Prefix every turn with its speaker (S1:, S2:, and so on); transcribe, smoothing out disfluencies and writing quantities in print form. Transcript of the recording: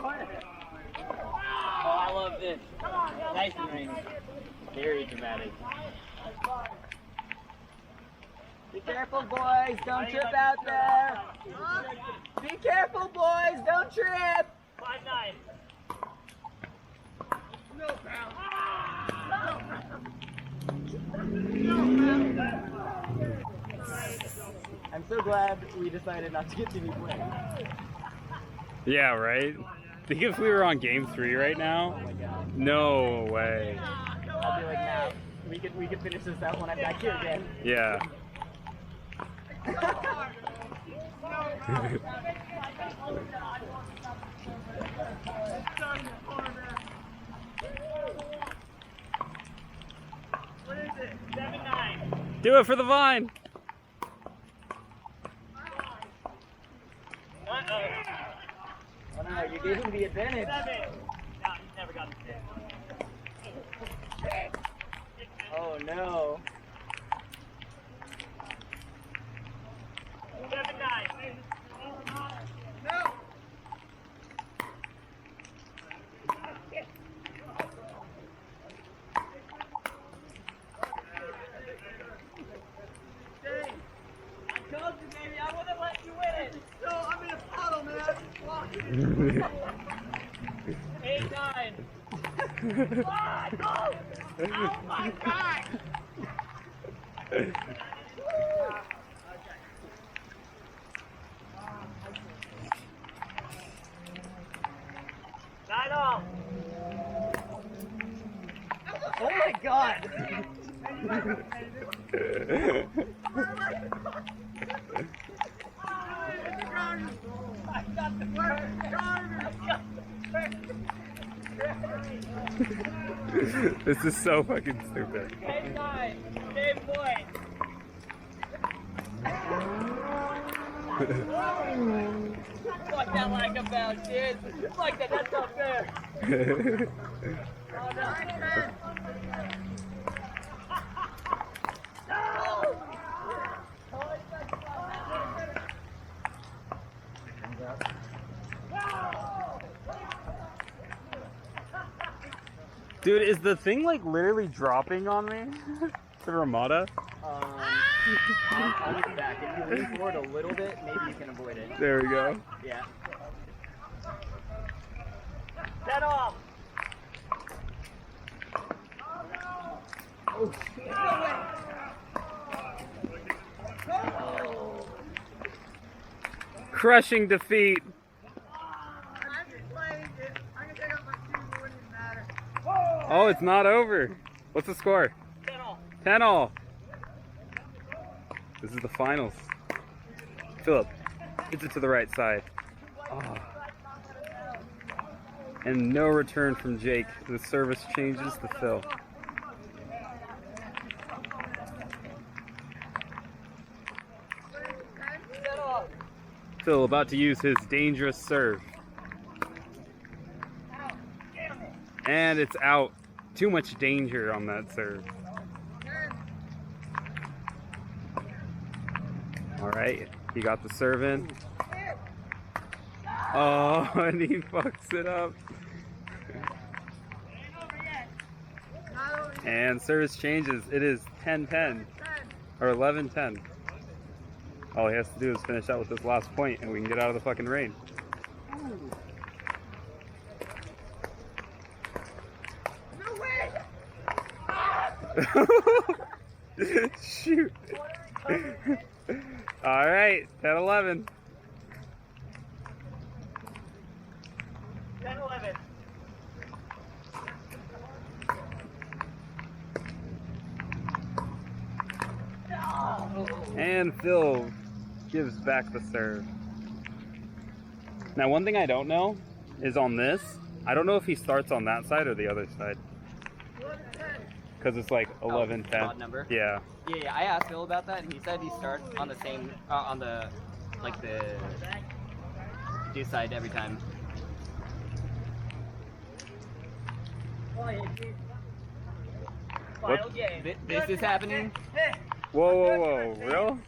S1: Oh, I love this. Nice and rainy. Very dramatic. Be careful, boys. Don't trip out there. Be careful, boys. Don't trip. 5-9. No foul. I'm so glad we decided not to get TV playing.
S2: Yeah, right? Think if we were on game 3 right now?
S1: Oh my god.
S2: No way.
S1: I'll be like, nah, we could finish this out when I'm back here again.
S2: Yeah.
S1: What is it? 7-9.
S2: Do it for the vine.
S1: Oh no, you gave him the advantage. 7. No, he's never got the 6. Oh no. 7-9. No. I told you, baby, I wouldn't let you win it. No, I'm in a puddle, man. 8-9. Oh my god! Nine all. Oh my god!
S2: This is so fucking stupid.
S1: Same time, same point. Fuck that like a bounce, dude. Fuck that, that's not fair. Oh no.
S2: Dude, is the thing like literally dropping on me? The Ramada?
S1: I'll get back. If you lean forward a little bit, maybe you can avoid it.
S2: There we go.
S1: Yeah. Set off! Oh, shit.
S2: Crushing defeat. Oh, it's not over. What's the score?
S1: 10-all.
S2: 10-all. This is the finals. Philip, gets it to the right side. Oh. And no return from Jake. The service changes to Phil. Phil about to use his dangerous serve. And it's out. Too much danger on that serve. Alright, he got the serve in. Oh, and he fucks it up. And service changes. It is 10-10. Or 11-10. All he has to do is finish out with this last point and we can get out of the fucking rain. Shoot. All right, 10-11.
S1: 10-11.
S2: And Phil gives back the serve. Now, one thing I don't know is on this, I don't know if he starts on that side or the other side. Because it's like 11-10.
S1: Odd number?
S2: Yeah.
S1: Yeah, I asked Phil about that, and he said he starts on the same, on the, like the due side every time. Final game. This is happening.
S2: Whoa, whoa, whoa. Real?